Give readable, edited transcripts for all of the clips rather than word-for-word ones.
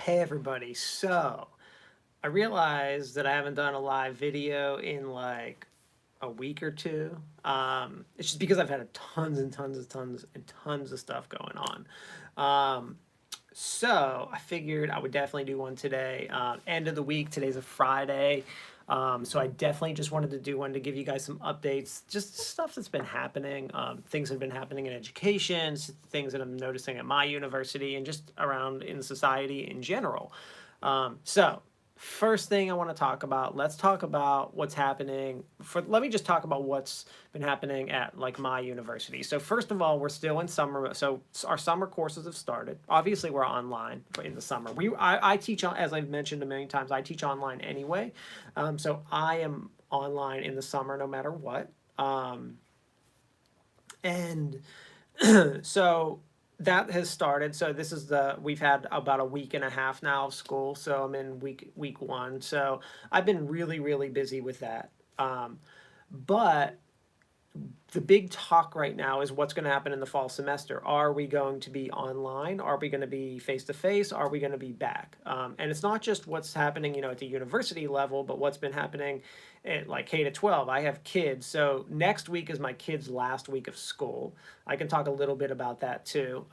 Hey everybody, so I realized that I haven't done a live video in like a week or two. It's just because I've had tons of stuff going on. So I figured I would definitely do one today. End of the week, today's a Friday. So I definitely just wanted to do one to give you guys some updates, just stuff that's been happening, things that have been happening in education, things that I'm noticing at my university, and just around in society in general. So first thing I want to talk about, let's talk about what's happening let me just talk about what's been happening at like my university. So first of all, we're still in summer. So our summer courses have started. Obviously we're online in the summer. I teach on, as I've mentioned a million times, I teach online anyway. So I am online in the summer no matter what. And so that has started. So this is we've had about a week and a half now of school. So I'm in week one. So I've been really busy with that. But the big talk right now is what's going to happen in the fall semester. Are we going to be online? Are we going to be face to face? Are we going to be back? And it's not just what's happening, at the university level, but what's been happening at like K to 12. I have kids, so next week is my kids' last week of school. I can talk a little bit about that too.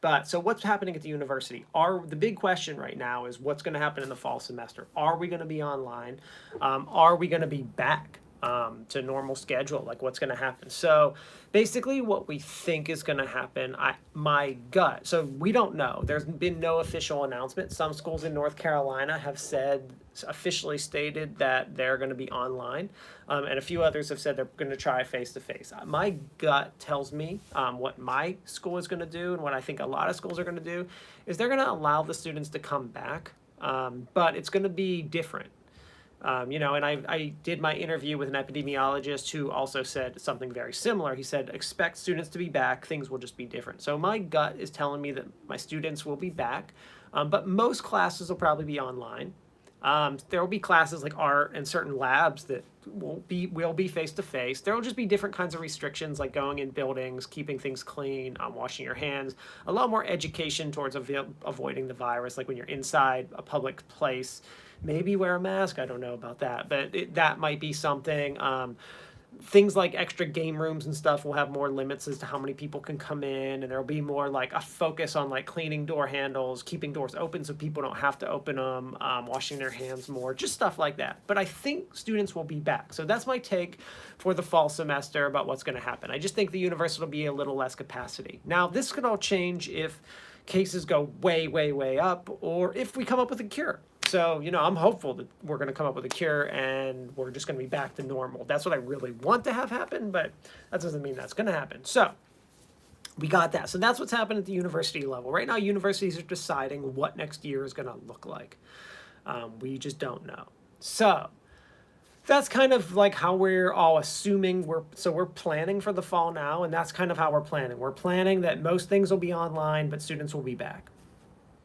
But so what's happening at the university? The big question right now is what's going to happen in the fall semester? Are we going to be online? Are we going to be back? To normal schedule, like what's going to happen. So basically what we think is going to happen, my gut, so we don't know. There's been no official announcement. Some schools in North Carolina have officially stated that they're going to be online, and a few others have said they're going to try face-to-face. My gut tells me what my school is going to do, and what I think a lot of schools are going to do, is they're going to allow the students to come back, but it's going to be different. And I did my interview with an epidemiologist who also said something very similar. He said, expect students to be back, things will just be different. So my gut is telling me that my students will be back, but most classes will probably be online. There will be classes like art and certain labs that will be face to face. There will just be different kinds of restrictions, like going in buildings, keeping things clean, washing your hands. A lot more education towards avoiding the virus, like when you're inside a public place. Maybe wear a mask. I don't know about that, but that might be something. Things like extra game rooms and stuff will have more limits as to how many people can come in, and there'll be more like a focus on like cleaning door handles, keeping doors open so people don't have to open them, washing their hands more, just stuff like that. But I think students will be back. So that's my take for the fall semester about what's going to happen. I just think the university will be a little less capacity. Now, this could all change if cases go way up, or if we come up with a cure. So, I'm hopeful that we're going to come up with a cure and we're just going to be back to normal. That's what I really want to have happen, but that doesn't mean that's going to happen. So, we got that. So that's what's happened at the university level. Right now, universities are deciding what next year is going to look like. We just don't know. So, that's kind of like how we're all assuming we're planning for the fall now, and that's kind of how we're planning. We're planning that most things will be online, but students will be back.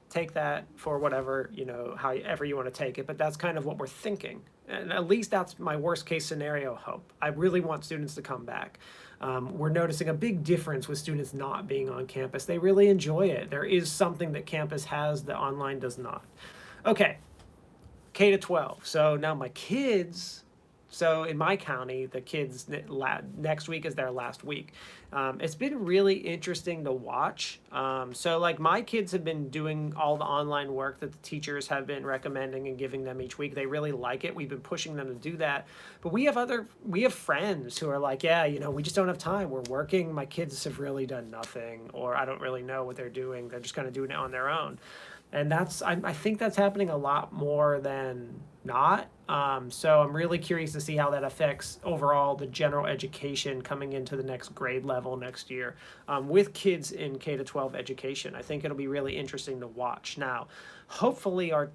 Take that for whatever, however you want to take it, but that's kind of what we're thinking. And at least that's my worst case scenario hope. I really want students to come back. We're noticing a big difference with students not being on campus. They really enjoy it. There is something that campus has that online does not. Okay, K to 12. So now my kids, so in my county, the kids next week is their last week. It's been really interesting to watch. So like my kids have been doing all the online work that the teachers have been recommending and giving them each week. They really like it. We've been pushing them to do that. But we have friends who are like, yeah, we just don't have time. We're working. My kids have really done nothing, or I don't really know what they're doing. They're just kind of doing it on their own. And I think that's happening a lot more than not. So I'm really curious to see how that affects overall the general education coming into the next grade level next year with kids in K to 12 education. I think it'll be really interesting to watch. Now, hopefully our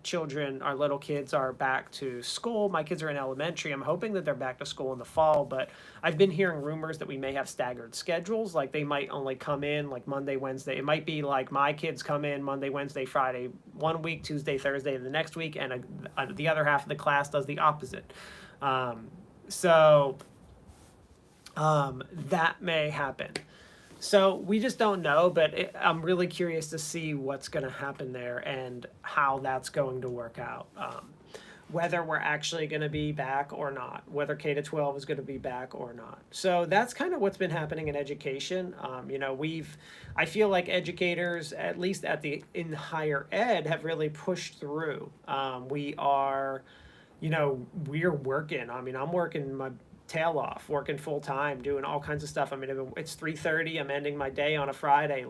little kids are back to school. My kids are in elementary. I'm hoping that they're back to school in the fall, but I've been hearing rumors that we may have staggered schedules. Like they might only come in like Monday, Wednesday. It might be like my kids come in Monday, Wednesday, Friday, one week, Tuesday, Thursday, the next week, and the other half of the class does the opposite. So that may happen. So we just don't know, but I'm really curious to see what's going to happen there and how that's going to work out. Whether we're actually going to be back or not, whether K to 12 is going to be back or not. So that's kind of what's been happening in education. I feel like educators, at least in higher ed, have really pushed through. We're working. I mean, I'm working my tail off, working full time, doing all kinds of stuff. I mean, it's 3:30. I'm ending my day on a Friday.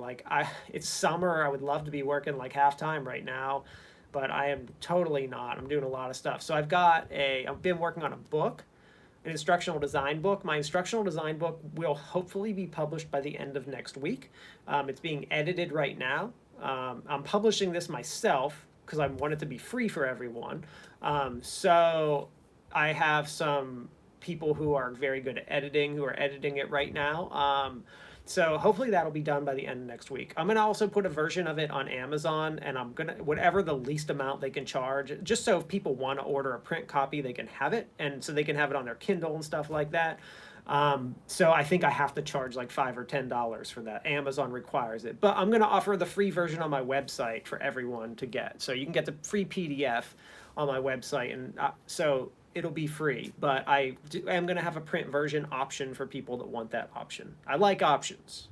It's summer. I would love to be working like half time right now, but I am totally not. I'm doing a lot of stuff. So I've been working on a book, an instructional design book. My instructional design book will hopefully be published by the end of next week. It's being edited right now. I'm publishing this myself because I want it to be free for everyone. So I have some people who are very good at editing who are editing it right now. So hopefully that'll be done by the end of next week. I'm gonna also put a version of it on Amazon, and I'm gonna whatever the least amount they can charge, just so if people want to order a print copy, they can have it, and so they can have it on their Kindle and stuff like that. So I think I have to charge like $5 or $10 for that. Amazon requires it, but I'm gonna offer the free version on my website for everyone to get. So you can get the free PDF on my website, and so it'll be free. But I'm gonna have a print version option for people that want that option. I like options.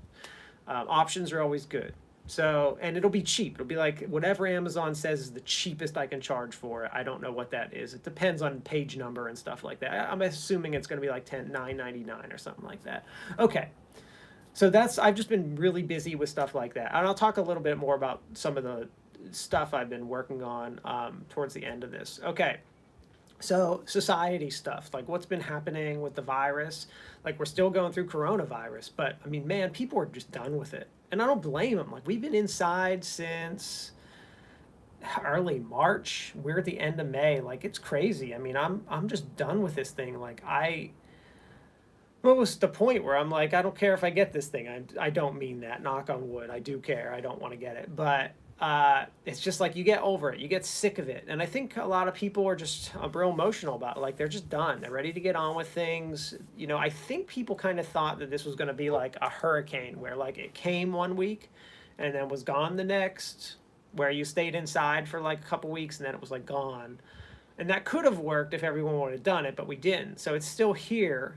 Options are always good. So, and it'll be cheap. It'll be like whatever Amazon says is the cheapest I can charge for it. I don't know what that is. It depends on page number and stuff like that. I'm assuming it's going to be like $9.99 or something like that. Okay. So I've just been really busy with stuff like that. And I'll talk a little bit more about some of the stuff I've been working on towards the end of this. Okay. So society stuff, like what's been happening with the virus, like we're still going through coronavirus, but I mean, man, people are just done with it. And I don't blame them. Like we've been inside since early March. We're at the end of May. Like it's crazy. I mean, I'm just done with this thing. Almost the point where I'm like, I don't care if I get this thing. I don't mean that. Knock on wood. I do care. I don't want to get it, but it's just like you get over it, you get sick of it, and I think a lot of people are just real emotional about it. Like they're just done. They're ready to get on with things. I think people kind of thought that this was going to be like a hurricane, where like it came one week, and then was gone the next. Where you stayed inside for like a couple weeks, and then it was like gone. And that could have worked if everyone would have done it, but we didn't. So it's still here.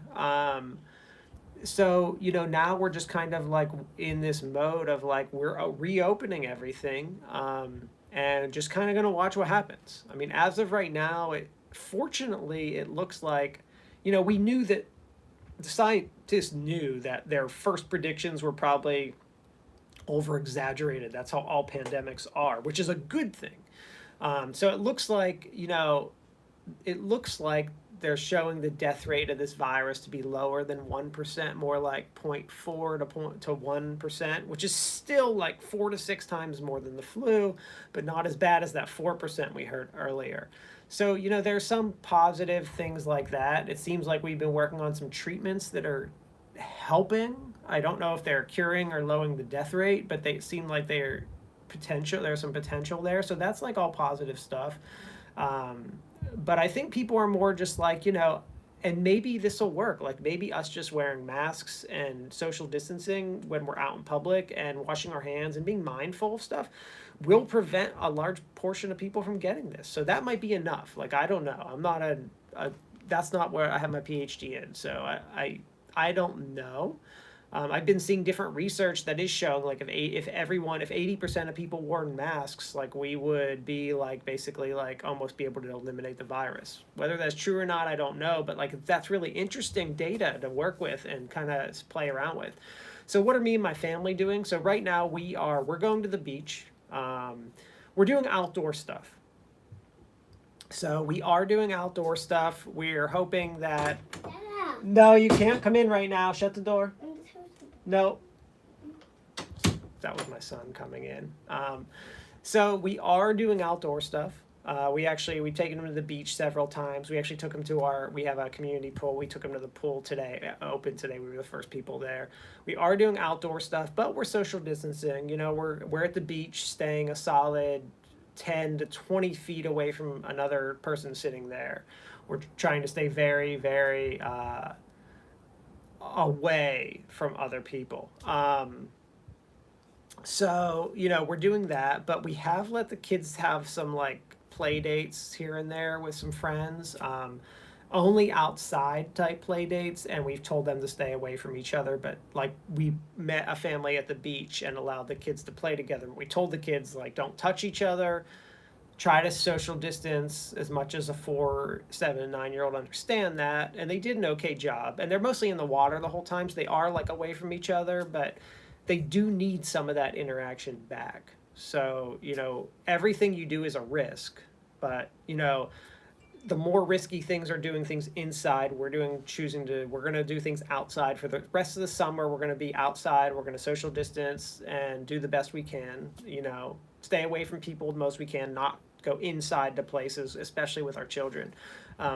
Now we're just kind of like in this mode of like we're reopening everything, and just kind of going to watch what happens. I mean, as of right now, fortunately it looks like, we knew that the scientists knew that their first predictions were probably over exaggerated. That's how all pandemics are, which is a good thing. So it looks like, they're showing the death rate of this virus to be lower than 1%, more like 0.4 to 1%, which is still like 4 to 6 times more than the flu, but not as bad as that 4% we heard earlier. So, there's some positive things like that. It seems like we've been working on some treatments that are helping. I don't know if they're curing or lowering the death rate, but they seem like there's some potential there. So that's like all positive stuff. But I think people are more just like, and maybe this will work. Like maybe us just wearing masks and social distancing when we're out in public and washing our hands and being mindful of stuff will prevent a large portion of people from getting this. So that might be enough. Like, I don't know. I'm not that's not where I have my PhD in. So I don't know. I've been seeing different research that is showing like if 80% of people wore masks, like we would be like basically like almost be able to eliminate the virus. Whether that's true or not, I don't know, but like that's really interesting data to work with and kind of play around with. So what are me and my family doing? So right now we're going to the beach. We're doing outdoor stuff. So we are doing outdoor stuff. We're hoping that. No, you can't come in right now. Shut the door. No. That was my son coming in. So we are doing outdoor stuff. We've taken him to the beach several times. We actually took him we have a community pool. We took him to the pool today, open today. We were the first people there. We are doing outdoor stuff, but we're social distancing. We're at the beach, staying a solid 10 to 20 feet away from another person sitting there. We're trying to stay very, very away from other people. So, we're doing that, but we have let the kids have some like play dates here and there with some friends. Only outside type play dates, and we've told them to stay away from each other. But like, we met a family at the beach and allowed the kids to play together. We told the kids, like, don't touch each other, try to social distance as much as a 4, 7, 9 year old understand that. And they did an okay job. And they're mostly in the water the whole time, so they are like away from each other, but they do need some of that interaction back. So, everything you do is a risk, but, the more risky things are doing things inside. We're going to do things outside for the rest of the summer. We're going to be outside. We're going to social distance and do the best we can, stay away from people the most we can, not go inside to places, especially with our children,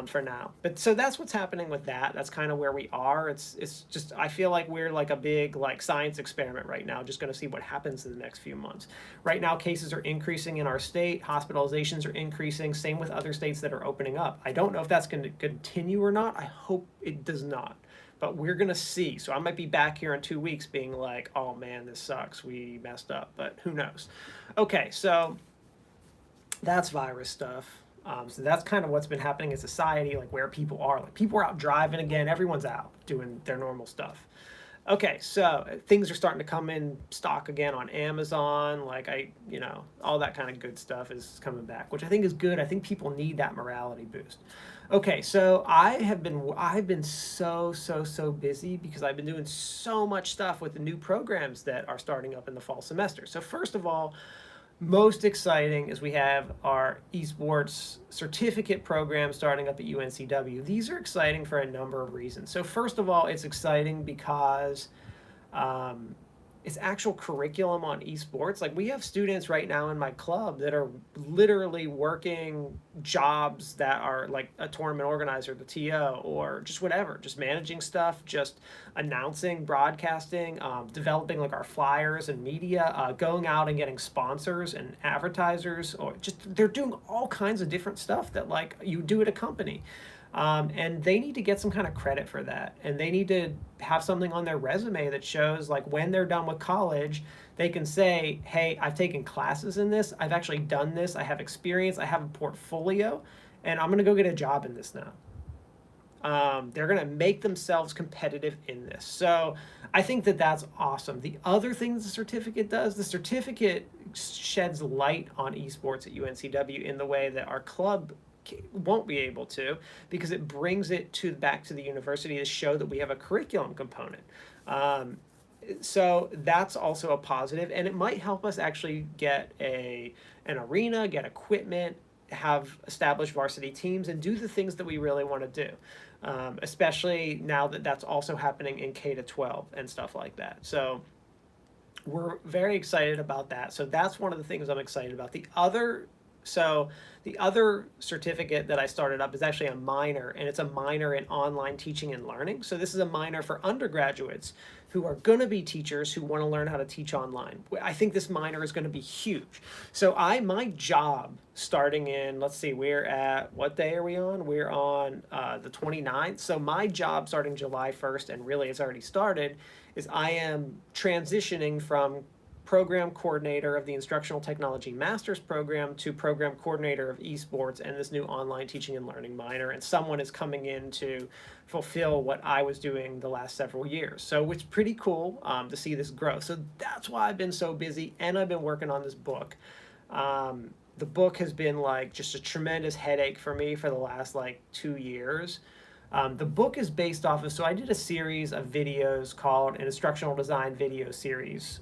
for now. But so that's what's happening with that. That's kind of where we are. It's just, I feel like we're like a big like science experiment right now, just going to see what happens in the next few months. Right now, cases are increasing in our state. Hospitalizations are increasing. Same with other states that are opening up. I don't know if that's going to continue or not. I hope it does not. But we're going to see. So I might be back here in 2 weeks being like, oh man, this sucks. We messed up. But who knows? Okay, so that's virus stuff. So that's kind of what's been happening in society, like where people are. Like, people are out driving again. Everyone's out doing their normal stuff. Okay, so things are starting to come in stock again on Amazon. Like, all that kind of good stuff is coming back, which I think is good. I think people need that morality boost. Okay, so I've been so busy because I've been doing so much stuff with the new programs that are starting up in the fall semester. So first of all, most exciting is we have our esports certificate program starting up at UNCW. These are exciting for a number of reasons. So first of all, it's exciting because um, it's actual curriculum on esports. Like, we have students right now in my club that are literally working jobs that are like a tournament organizer, the TO, or just whatever, just managing stuff, just announcing, broadcasting, developing like our flyers and media, going out and getting sponsors and advertisers, or just they're doing all kinds of different stuff that like you do at a company. And they need to get some kind of credit for that. And they need to have something on their resume that shows, like, when they're done with college, they can say, hey, I've taken classes in this. I've actually done this. I have experience. I have a portfolio. And I'm going to go get a job in this now. They're going to make themselves competitive in this. So I think that that's awesome. The other thing the certificate does, the certificate sheds light on esports at UNCW in the way that our club won't be able to, because it brings it back to the university to show that we have a curriculum component. So that's also a positive, and it might help us actually get an arena, get equipment, have established varsity teams, and do the things that we really want to do. Especially now that that's also happening in K to 12 and stuff like that. So we're very excited about that. So that's one of the things I'm excited about. The other certificate that I started up is actually a minor, and it's a minor in online teaching and learning. So this is a minor for undergraduates who are going to be teachers who want to learn how to teach online. I think this minor is going to be huge. So my job starting in, let's see, we're at, what day are we on? We're on the 29th. So my job starting July 1st, and really it's already started, is I am transitioning from program coordinator of the Instructional Technology Master's Program to program coordinator of esports and this new online teaching and learning minor. And someone is coming in to fulfill what I was doing the last several years. So it's pretty cool to see this grow. So that's why I've been so busy, and I've been working on this book. The book has been like just a tremendous headache for me for the last like 2 years. The book is based off of, so I did a series of videos called an instructional design video series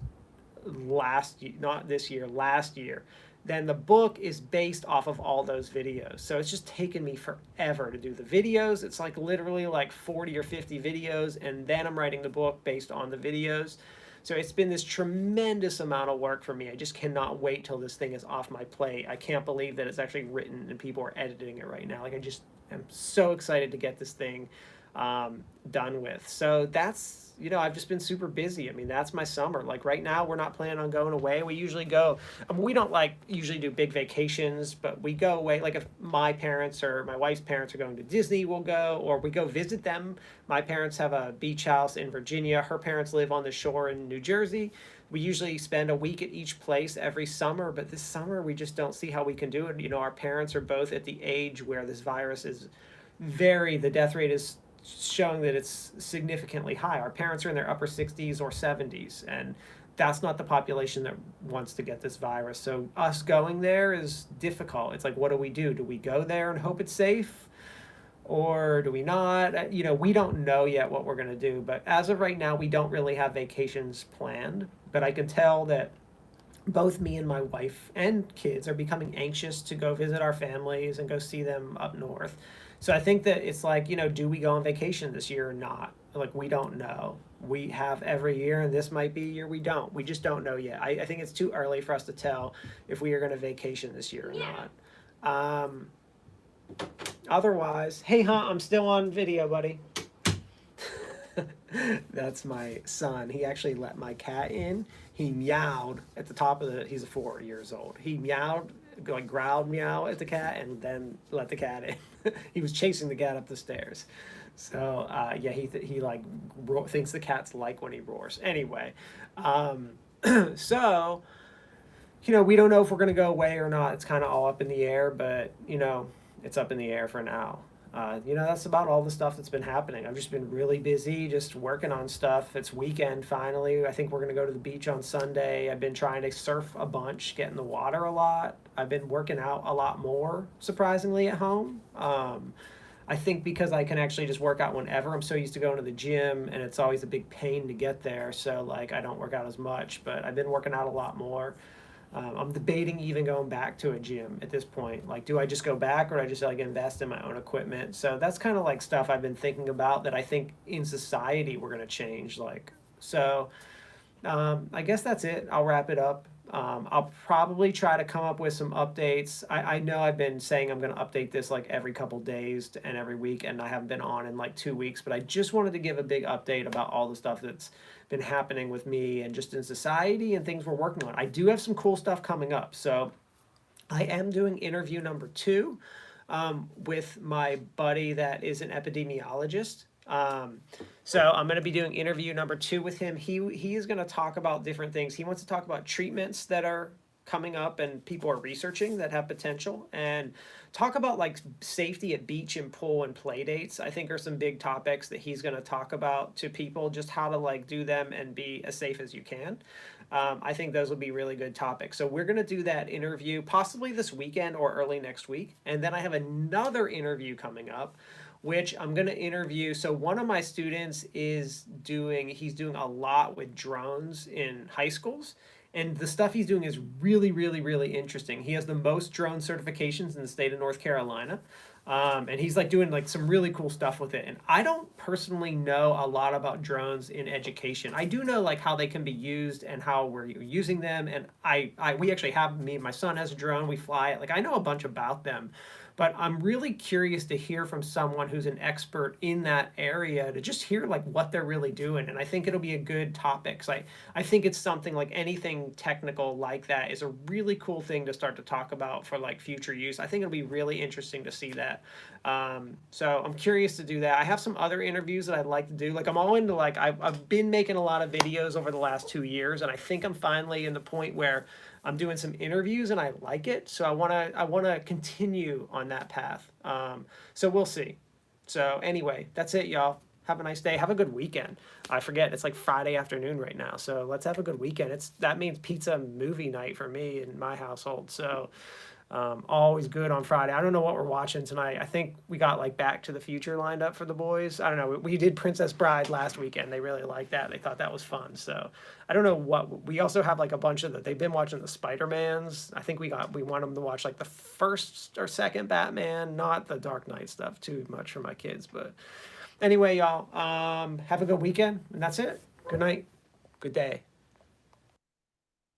last year. Then the book is based off of all those videos. So it's just taken me forever to do the videos. It's like literally like 40 or 50 videos, and then I'm writing the book based on the videos. So it's been this tremendous amount of work for me. I just cannot wait till this thing is off my plate. I can't believe that it's actually written and people are editing it right now. Like, I just am so excited to get this thing done with. So that's, I've just been super busy. I mean, that's my summer. Like right now, we're not planning on going away. We usually go, we don't like usually do big vacations, but we go away. Like if my parents or my wife's parents are going to Disney, we'll go, or we go visit them. My parents have a beach house in Virginia. Her parents live on the shore in New Jersey. We usually spend a week at each place every summer, but this summer we just don't see how we can do it. Our parents are both at the age where this virus is the death rate is showing that it's significantly high. Our parents are in their upper 60s or 70s, and that's not the population that wants to get this virus. So us going there is difficult. It's like, what do we do? Do we go there and hope it's safe? Or do we not? We don't know yet what we're going to do. But as of right now, we don't really have vacations planned. But I can tell that both me and my wife and kids are becoming anxious to go visit our families and go see them up north. So I think that it's like, do we go on vacation this year or not? Like, we don't know. We have every year, and this might be a year we don't. We just don't know yet. I think it's too early for us to tell if we are going to vacation this year or not. Otherwise, hey, I'm still on video, buddy. That's my son. He actually let my cat in. He meowed at the top of he's 4 years old. He meowed, like growled meow at the cat, and then let the cat in. He was chasing the cat up the stairs. So, yeah, he like thinks the cats like when he roars. Anyway, so, we don't know if we're going to go away or not. It's kind of all up in the air, but, it's up in the air for now. That's about all the stuff that's been happening. I've just been really busy, just working on stuff. It's weekend finally. I think we're going to go to the beach on Sunday. I've been trying to surf a bunch, get in the water a lot. I've been working out a lot more, surprisingly, at home. I think because I can actually just work out whenever. I'm so used to going to the gym, and it's always a big pain to get there. So, like, I don't work out as much, but I've been working out a lot more. I'm debating even going back to a gym at this point. Like, do I just go back, or do I just like invest in my own equipment? So that's kind of like stuff I've been thinking about that I think in society we're going to change. Like, so I guess that's it. I'll wrap it up. I'll probably try to come up with some updates. I know I've been saying I'm going to update this like every couple days and every week, and I haven't been on in like 2 weeks, but I just wanted to give a big update about all the stuff that's been happening with me and just in society and things we're working on. I do have some cool stuff coming up. So I am doing interview number 2 with my buddy that is an epidemiologist. So I'm going to be doing interview number 2 with him. He is going to talk about different things. He wants to talk about treatments that are coming up and people are researching that have potential, and talk about like safety at beach and pool and play dates. I think are some big topics that he's going to talk about to people, just how to like do them and be as safe as you can. I think those will be really good topics. So we're going to do that interview possibly this weekend or early next week. And then I have another interview coming up, which I'm going to interview. So one of my students he's doing a lot with drones in high schools. And the stuff he's doing is really, really, really interesting. He has the most drone certifications in the state of North Carolina. And he's like doing like some really cool stuff with it. And I don't personally know a lot about drones in education. I do know like how they can be used and how we're using them. And we actually have, me and my son has a drone. We fly it. Like, I know a bunch about them. But I'm really curious to hear from someone who's an expert in that area, to just hear like what they're really doing. And I think it'll be a good topic. So I think it's something like anything technical like that is a really cool thing to start to talk about for like future use. I think it'll be really interesting to see that. So I'm curious to do that. I have some other interviews that I'd like to do. Like, I'm all into like, I've been making a lot of videos over the last 2 years, and I think I'm finally in the point where I'm doing some interviews and I like it. So I want to continue on that path. So we'll see. So anyway, that's it, y'all. Have a nice day. Have a good weekend. I forget, it's like Friday afternoon right now. So let's have a good weekend. That means pizza movie night for me in my household. So always good on Friday. I don't know what we're watching tonight. I think we got like Back to the Future lined up for the boys. I don't know. We did Princess Bride last weekend. They really liked that. They thought that was fun. So I don't know what. We also have like a bunch of they've been watching the Spider-Mans. I think we want them to watch like the first or second Batman, not the Dark Knight stuff. Too much for my kids. But anyway, y'all, have a good weekend. And that's it. Good night. Good day.